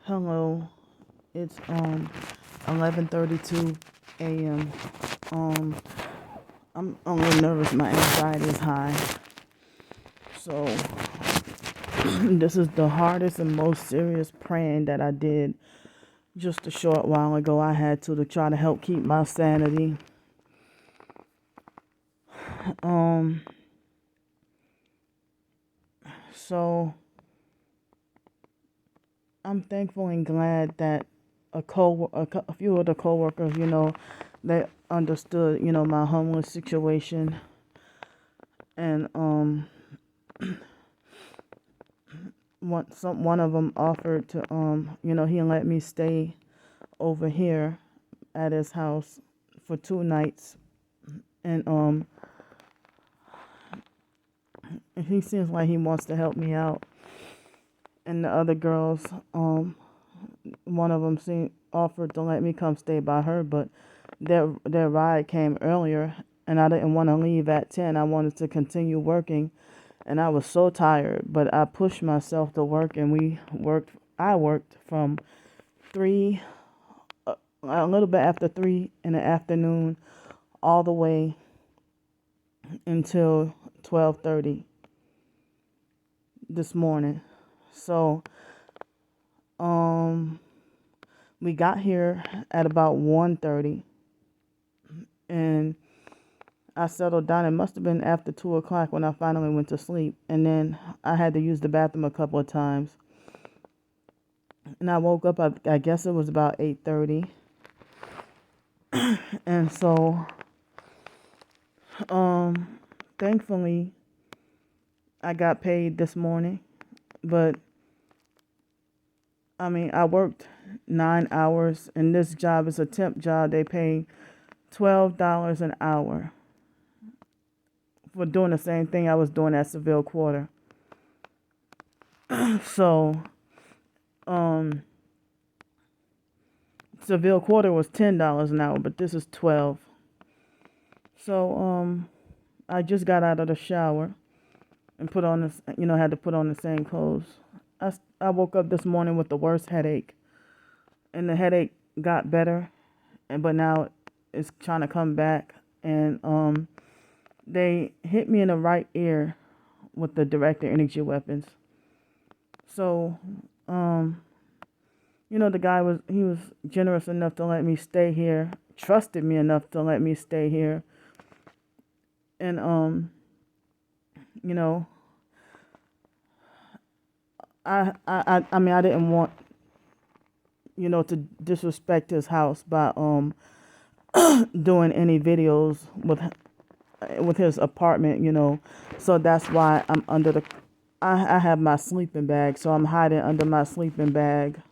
Hello, it's 11:32 a.m. Um I'm a little nervous. My anxiety is high. So this is the hardest and most serious praying that I did just a short while ago. I had to try to help keep my sanity. Um so I'm thankful and glad that a few of the coworkers, they understood, my homeless situation, and one of them offered to he let me stay over here at his house for 2 nights, and he seems like he wants to help me out. And the other girls, one of them offered to let me come stay by her, but their ride came earlier, and I didn't want to leave at 10. I wanted to continue working, and I was so tired, but I pushed myself to work, and I worked from 3, a little bit after 3 in the afternoon, all the way until 12:30 this morning. So, we got here at about 1:30, and I settled down. It must have been after 2 o'clock when I finally went to sleep, and then I had to use the bathroom a couple of times. And I woke up, I guess it was about 8:30. And so, thankfully, I got paid this morning. But, I worked 9 hours, and this job is a temp job. They pay $12 an hour for doing the same thing I was doing at Seville Quarter. So, Seville Quarter was $10 an hour, but this is 12. So, I just got out of the shower and put on this, had to put on the same clothes. I woke up this morning with the worst headache, and the headache got better, but now it's trying to come back. And they hit me in the right ear with the directed energy weapons. So, the guy was generous enough to let me stay here, trusted me enough to let me stay here. And I didn't want, to disrespect his house by doing any videos with his apartment. So that's why I'm I have my sleeping bag, so I'm hiding under my sleeping bag.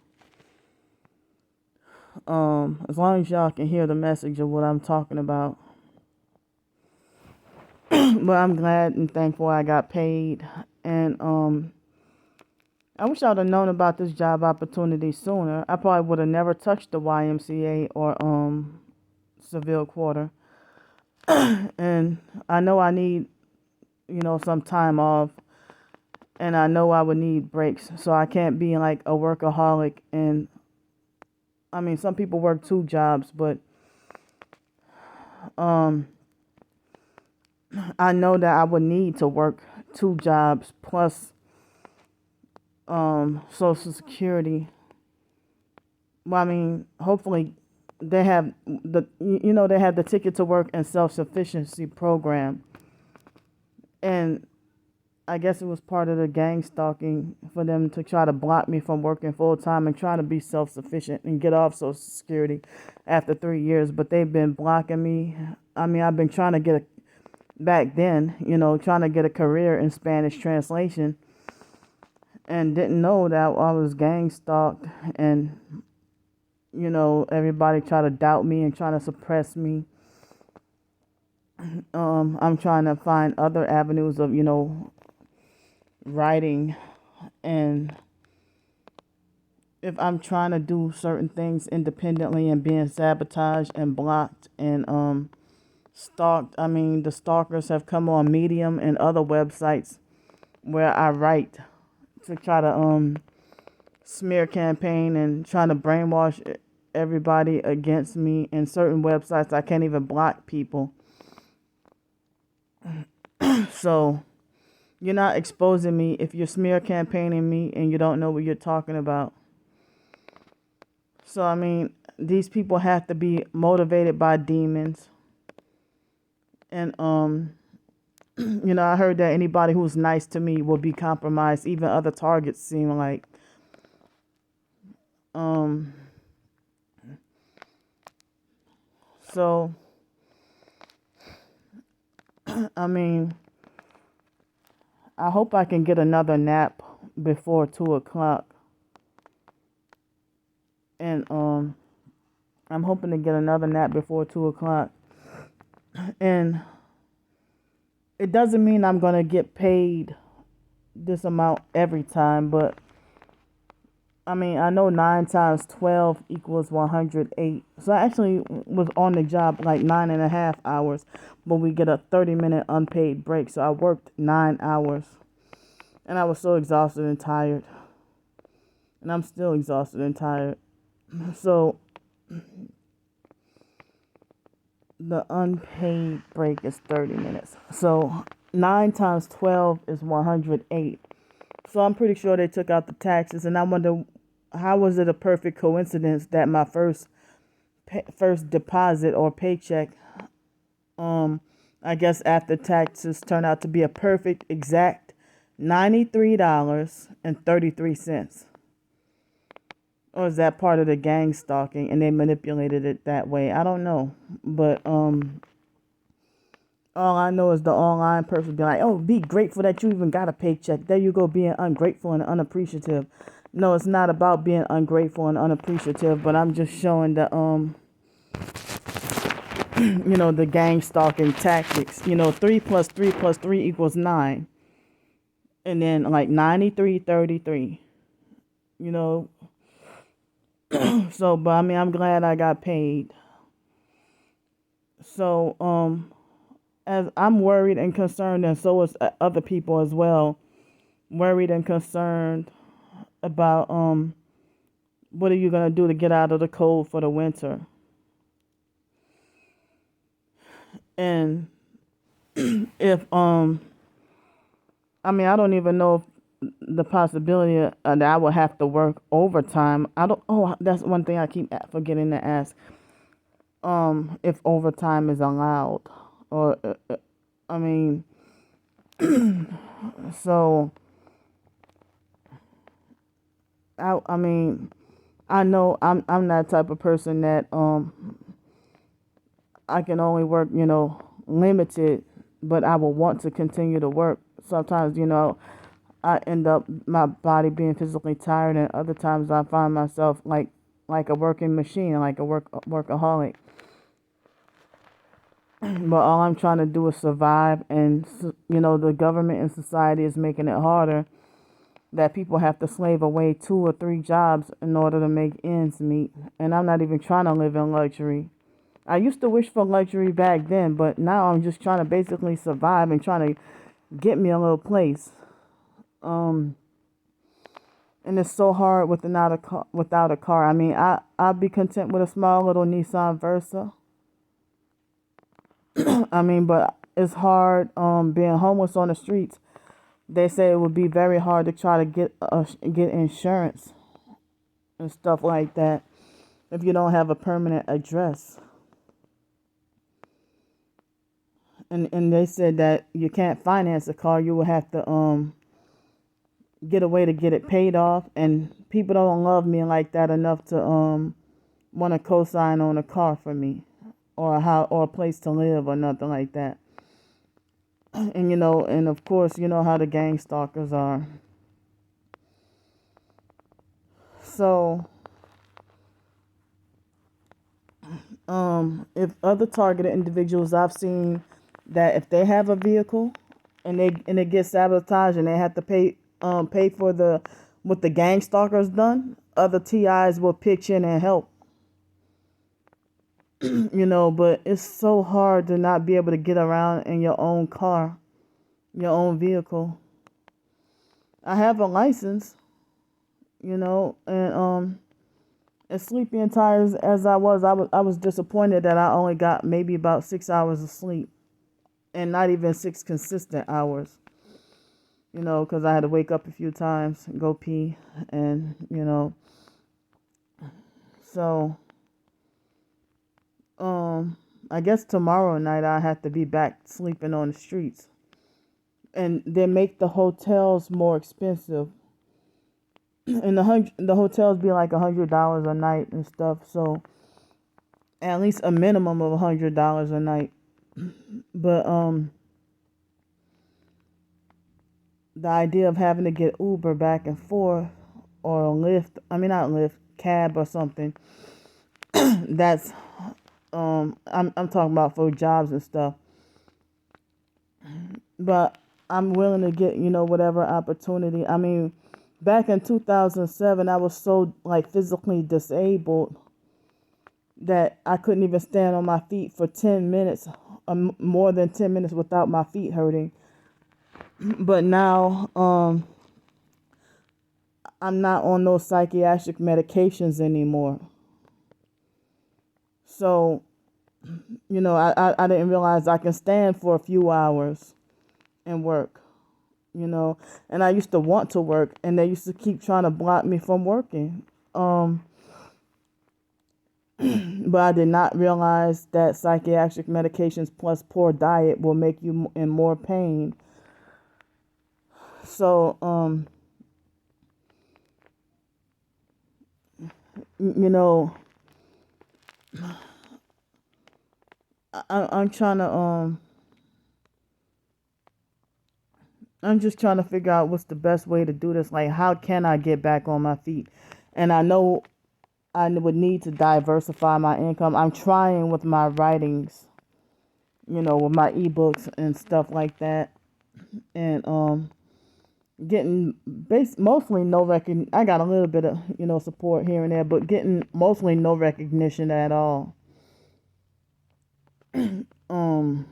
As long as y'all can hear the message of what I'm talking about. But I'm glad and thankful I got paid. And I wish I would have known about this job opportunity sooner. I probably would have never touched the YMCA or Seville Quarter. And I know I need, some time off. And I know I would need breaks. So I can't be like a workaholic. And some people work 2 jobs, but I know that I would need to work 2 jobs plus Social Security. Well, hopefully they have the Ticket to Work and Self-Sufficiency program. And I guess it was part of the gang stalking for them to try to block me from working full time and trying to be self-sufficient and get off Social Security after 3 years. But they've been blocking me. I've been trying to get back then, trying to get a career in Spanish translation, and didn't know that I was gang stalked, and everybody tried to doubt me and trying to suppress me. I'm trying to find other avenues of writing, and if I'm trying to do certain things independently and being sabotaged and blocked and stalked. The stalkers have come on Medium and other websites where I write to try to smear campaign and trying to brainwash everybody against me. In certain websites, I can't even block people. So you're not exposing me if you're smear campaigning me and you don't know what you're talking about. So, I mean, these people have to be motivated by demons. And, I heard that anybody who's nice to me will be compromised. Even other targets seem like. So, I mean, I hope I can get another nap before 2:00. And, I'm hoping to get another nap before 2:00. And it doesn't mean I'm going to get paid this amount every time, but I mean, I know 9 times 12 equals 108. So I actually was on the job like 9.5 hours, but we get a 30-minute unpaid break. So I worked 9 hours and I was so exhausted and tired. And I'm still exhausted and tired. So the unpaid break is 30 minutes. So 9 times 12 is 108. So I'm pretty sure they took out the taxes. And I wonder, how was it a perfect coincidence that my first deposit or paycheck, I guess after taxes, turned out to be a perfect exact $93.33. Or is that part of the gang stalking and they manipulated it that way? I don't know. But all I know is the online person be like, oh, be grateful that you even got a paycheck. There you go, being ungrateful and unappreciative. No, it's not about being ungrateful and unappreciative, but I'm just showing the the gang stalking tactics. 3 plus 3 plus 3 equals 9. And then like 93.33. So, but I mean, I'm glad I got paid. So, as I'm worried and concerned, and so is other people as well, worried and concerned about what are you gonna do to get out of the cold for the winter? And if I mean, I don't even know if the possibility that I will have to work overtime. I don't. Oh, that's one thing I keep forgetting to ask. If overtime is allowed, or I mean, so I mean, I know I'm that type of person that I can only work limited, but I will want to continue to work. Sometimes I end up my body being physically tired, and other times I find myself like a working machine, like a workaholic. But all I'm trying to do is survive, and the government and society is making it harder. That people have to slave away 2 or 3 jobs in order to make ends meet, and I'm not even trying to live in luxury. I used to wish for luxury back then, but now I'm just trying to basically survive and trying to get me a little place. And it's so hard without a car. I mean, I'd be content with a small little Nissan Versa. I mean, but it's hard being homeless on the streets. They say it would be very hard to try to get insurance and stuff like that if you don't have a permanent address. And they said that you can't finance a car. You will have to get a way to get it paid off. And people don't love me like that enough to want to co-sign on a car for me, or a place to live, or nothing like that. And and of course, you know how the gang stalkers are. So if other targeted individuals, I've seen that if they have a vehicle and it gets sabotaged and they have to pay for what the gang stalkers done, other TIs will pitch in and help. But it's so hard to not be able to get around in your own car, your own vehicle. I have a license, and as sleepy and tired as I was disappointed that I only got maybe about 6 hours of sleep, and not even 6 consistent hours. Because I had to wake up a few times and go pee, and so I guess tomorrow night I have to be back sleeping on the streets, and they make the hotels more expensive, and the hotels be like $100 a night and stuff. So at least a minimum of $100 a night. But the idea of having to get Uber back and forth, or Lyft, I mean not Lyft, cab or something. That's I'm talking about for jobs and stuff. But I'm willing to get, whatever opportunity. I mean, back in 2007, I was so like physically disabled that I couldn't even stand on my feet for 10 minutes, more than 10 minutes without my feet hurting. But now, I'm not on those psychiatric medications anymore. So, I didn't realize I can stand for a few hours and work, and I used to want to work, and they used to keep trying to block me from working. But I did not realize that psychiatric medications plus poor diet will make you in more pain. So, I'm trying to, I'm just trying to figure out what's the best way to do this. Like, how can I get back on my feet? And I know I would need to diversify my income. I'm trying with my writings, with my ebooks and stuff like that, and getting mostly no recognition. I got a little bit of support here and there, but getting mostly no recognition at all. I'm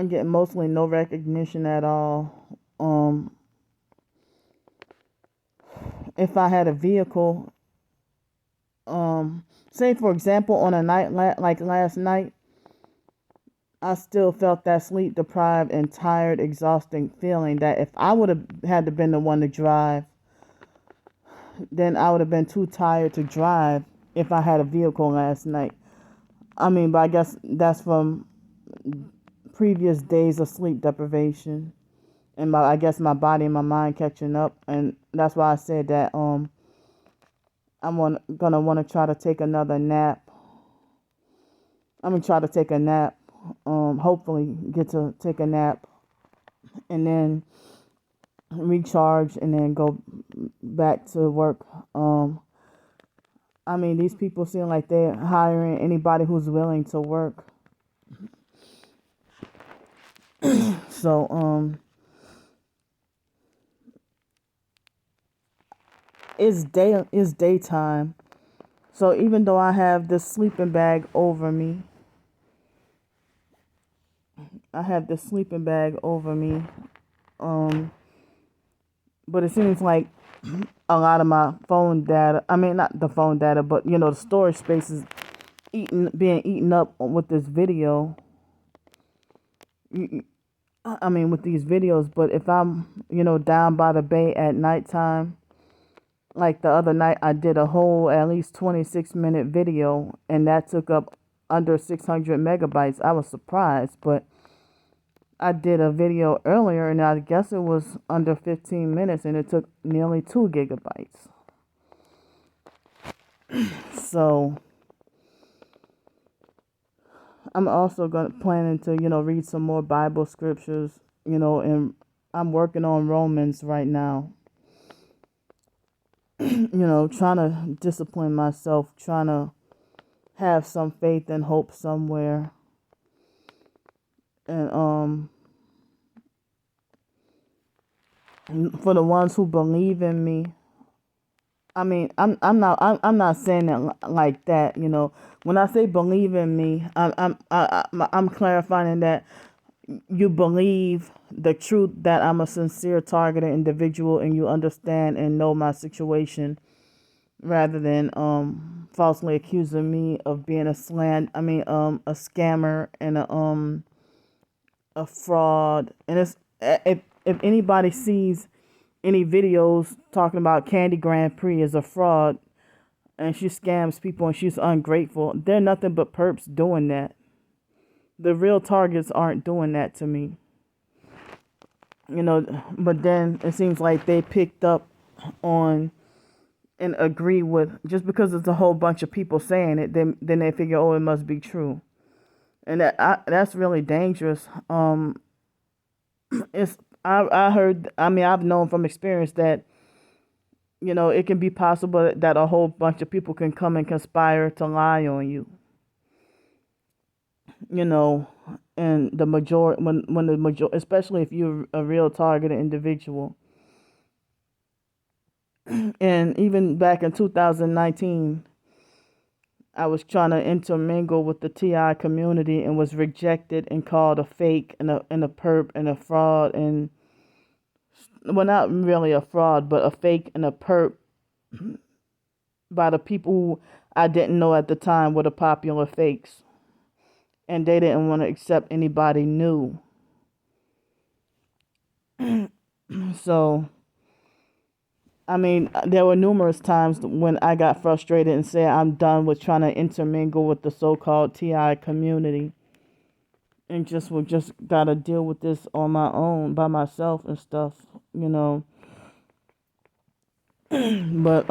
getting mostly no recognition at all. If I had a vehicle, say for example, on a night like last night, I still felt that sleep deprived and tired, exhausting feeling that if I would have had to been the one to drive, then I would have been too tired to drive if I had a vehicle last night. I mean, but I guess that's from previous days of sleep deprivation, and I guess my body and my mind catching up, and that's why I said that I'm gonna want to try to take another nap. I'm gonna try to take a nap. Hopefully get to take a nap, and then recharge, and then go back to work. I mean, these people seem like they're hiring anybody who's willing to work. So, it's daytime. So even though I have this sleeping bag over me, but it seems like a lot of my phone data, I mean, not the phone data, but the storage space is being eaten up with this video. I mean, with these videos. But if I'm, down by the bay at nighttime, like the other night, I did a whole at least 26-minute video, and that took up under 600 megabytes. I was surprised, but I did a video earlier, and I guess it was under 15 minutes, and it took nearly 2 gigabytes. So I'm also planning to, read some more Bible scriptures, and I'm working on Romans right now. Trying to discipline myself, trying to have some faith and hope somewhere. And for the ones who believe in me, I mean, I'm not saying it like that. When I say believe in me, I'm clarifying that you believe the truth that I'm a sincere targeted individual and you understand and know my situation rather than falsely accusing me of being a scammer and a fraud. And it's if anybody sees any videos talking about Candy Grandpre as a fraud and she scams people and she's ungrateful, they're nothing but perps doing that. The real targets aren't doing that to me. But then it seems like they picked up on and agree with, just because there's a whole bunch of people saying it, then they figure, oh, it must be true. And that's really dangerous. I heard, I've known from experience that, it can be possible that a whole bunch of people can come and conspire to lie on you. And the majority, when the majority, especially if you're a real targeted individual. And even back in 2019, I was trying to intermingle with the TI community and was rejected and called a fake and a perp and a fraud, and well, not really a fraud, but a fake and a perp by the people who I didn't know at the time were the popular fakes. And they didn't want to accept anybody new. So, there were numerous times when I got frustrated and said I'm done with trying to intermingle with the so-called TI community and just gotta deal with this on my own, by myself and stuff, But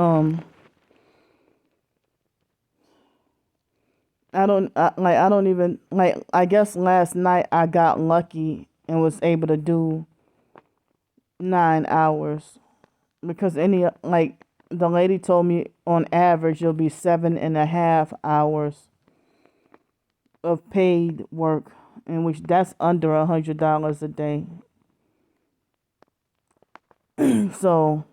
I don't even I guess last night I got lucky and was able to do 9 hours because the lady told me on average it'll be 7.5 hours of paid work, in which that's under $100 a day. So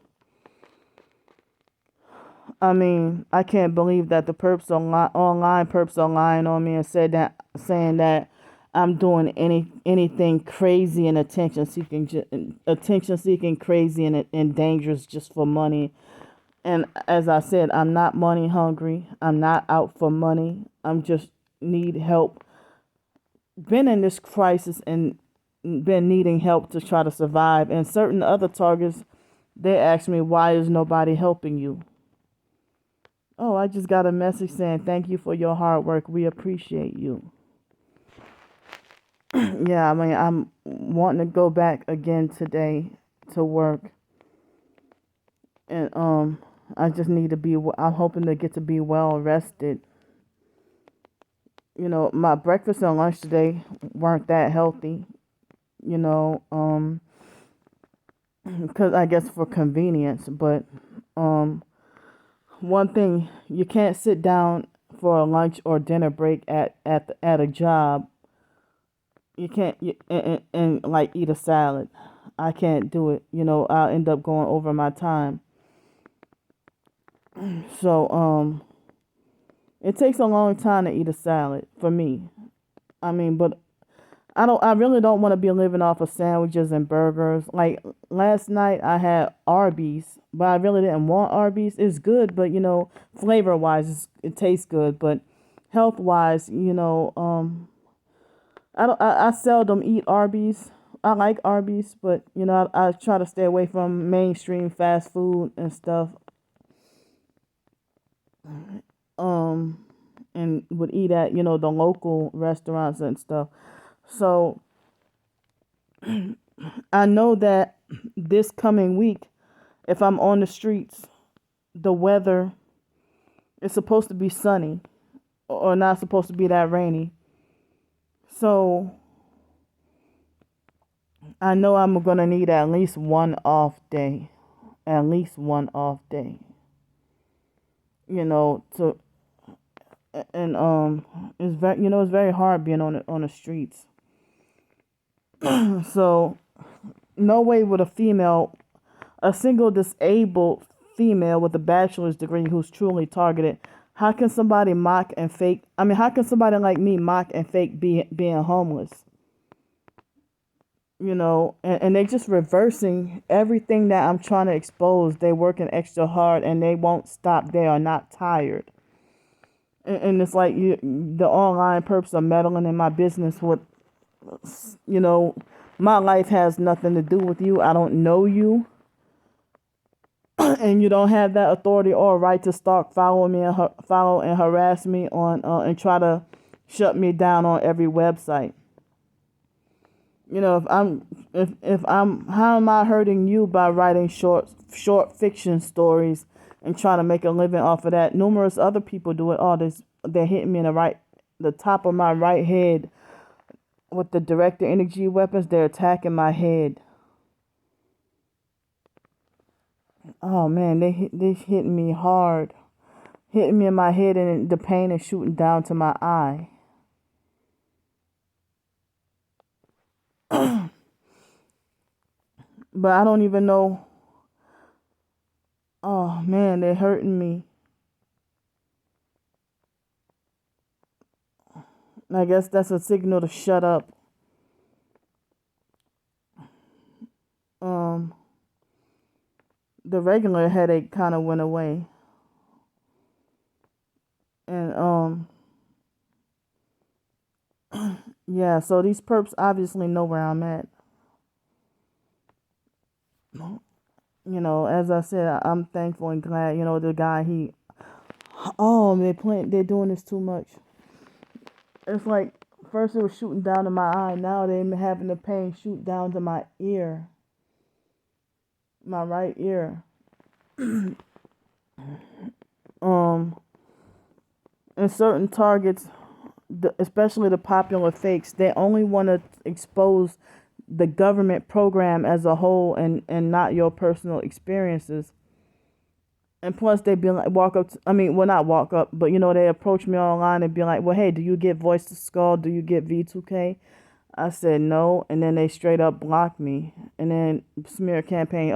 I can't believe that the perps online perps are lying on me and saying that I'm doing anything crazy and attention seeking, crazy and dangerous just for money. And as I said, I'm not money hungry. I'm not out for money. I'm just need help. Been in this crisis and been needing help to try to survive. And certain other targets, they ask me, why is nobody helping you? Oh, I just got a message saying, thank you for your hard work. We appreciate you. Yeah, I'm wanting to go back again today to work. And I just need to I'm hoping to get to be well rested. My breakfast and lunch today weren't that healthy, because I guess for convenience. But one thing, you can't sit down for a lunch or dinner break at a job. You can't and like eat a salad. I can't do it. I'll end up going over my time. So it takes a long time to eat a salad for me. But I really don't want to be living off of sandwiches and burgers. Like last night I had Arby's, but I really didn't want Arby's. It's good, but flavor wise it tastes good, but health wise, I seldom eat Arby's. I like Arby's, but I try to stay away from mainstream fast food and stuff. And would eat at the local restaurants and stuff. So I know that this coming week, if I'm on the streets, the weather is supposed to be sunny or not supposed to be that rainy. So I know I'm going to need at least one off day. At least one off day. To and it's very hard being on the streets. So no way would a single disabled female with a bachelor's degree who's truly targeted, how can somebody mock and fake? How can somebody like me mock and fake being homeless? and they just reversing everything that I'm trying to expose. They working extra hard and they won't stop. They are not tired. And it's like the online perps are meddling in my business with, you know, my life has nothing to do with you. I don't know you. And you don't have that authority or right to stalk, follow and harass me on, and try to shut me down on every website. If I'm how am I hurting you by writing short fiction stories and trying to make a living off of that? Numerous other people do it. They're hitting me in the top of my right head with the director energy weapons. They're attacking my head. Oh man, they hitting me hard, hitting me in my head, and the pain is shooting down to my eye. But I don't even know. Oh man, they're hurting me. I guess that's a signal to shut up. Um, the regular headache kind of went away, and yeah. So these perps obviously know where I'm at. As I said, I'm thankful and glad. The guy they're doing this too much. It's like first it was shooting down to my eye, now they're having the pain shoot down to my ear, my right ear. Um, and certain targets, especially the popular fakes, they only want to expose the government program as a whole and not your personal experiences. And plus, they be like, not walk up, but they approach me online and be like, well, hey, do you get Voice to Skull? Do you get V2K? I said no, and then they straight up blocked me. And then smear campaign,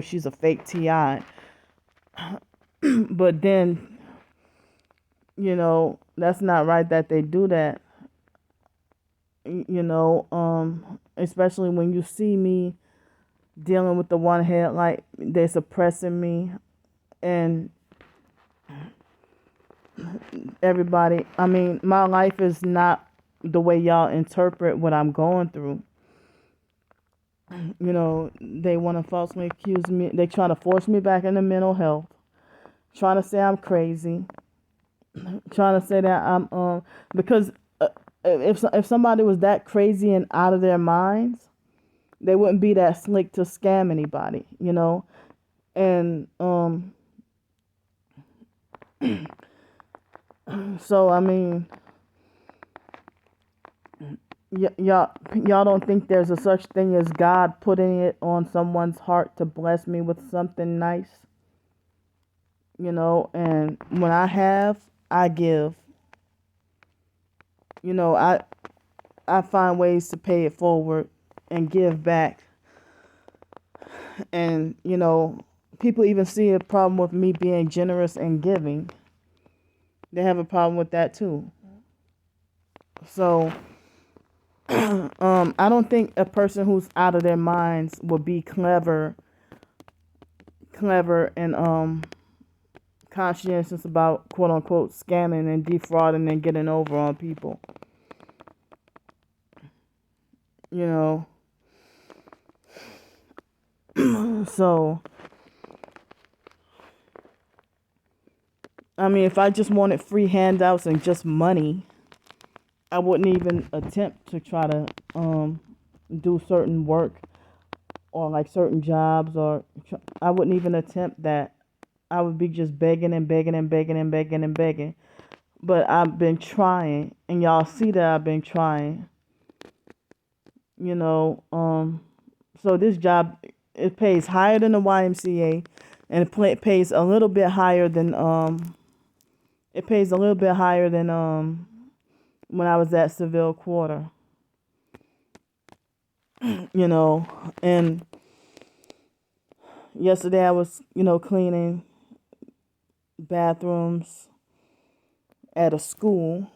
she's a fake TI. But then, that's not right that they do that. Especially when you see me dealing with the one headlight, they're suppressing me. And everybody, my life is not the way y'all interpret what I'm going through. They want to falsely accuse me. They try to force me back into mental health, trying to say I'm crazy, trying to say that I'm because if somebody was that crazy and out of their minds, they wouldn't be that slick to scam anybody, and so y'all don't think there's a such thing as God putting it on someone's heart to bless me with something nice, and when I give. I find ways to pay it forward and give back. And, people even see a problem with me being generous and giving. They have a problem with that too. So, I don't think a person who's out of their minds will be clever and conscientious about quote unquote scamming and defrauding and getting over on people. So, if I just wanted free handouts and just money, I wouldn't even attempt to try to do certain work or like certain jobs, or I wouldn't even attempt that. I would be just begging and begging and begging and begging and begging. But I've been trying, and y'all see that I've been trying. So this job, it pays higher than the YMCA, and it pays a little bit higher than when I was at Seville Quarter. And yesterday I was, cleaning bathrooms at a school.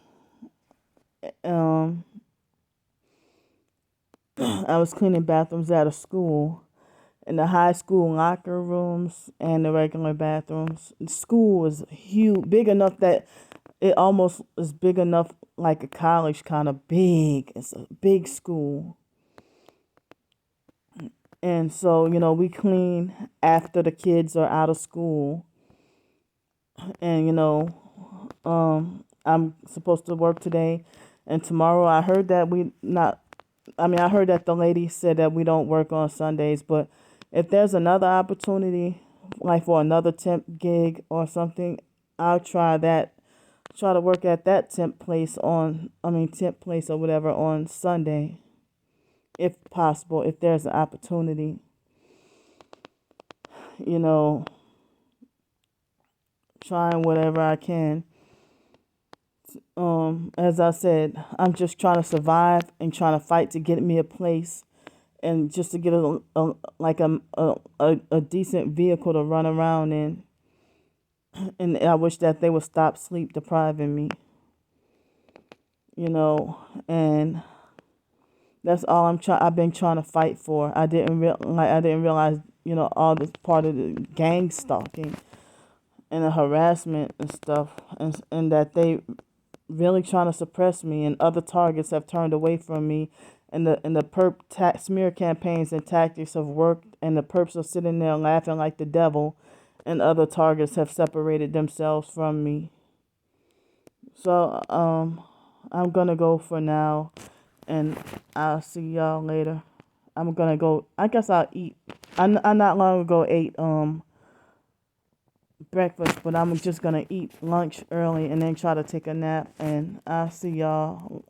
I was cleaning bathrooms at a school, in the high school locker rooms and the regular bathrooms. The school was huge, big enough that it almost is big enough like a college, kind of big. It's a big school. And so, we clean after the kids are out of school. And, I'm supposed to work today and tomorrow. I heard that I heard that the lady said that we don't work on Sundays, but if there's another opportunity, like for another temp gig or something, I'll try that. Try to work at that temp place or whatever on Sunday, if possible, if there's an opportunity. You know, trying whatever I can. As I said, I'm just trying to survive and trying to fight to get me a place and just to get a decent vehicle to run around in. And I wish that they would stop sleep depriving me, and that's all I've been trying to fight for. I didn't realize, all this part of the gang stalking and the harassment and stuff, and that they really trying to suppress me, and other targets have turned away from me, and the smear campaigns and tactics have worked, and the perps are sitting there laughing like the devil, and other targets have separated themselves from me. So I'm gonna go for now, and I'll see y'all later. I'm gonna go. I guess I'll eat. I not long ago ate breakfast, but I'm just gonna eat lunch early and then try to take a nap, and I'll see y'all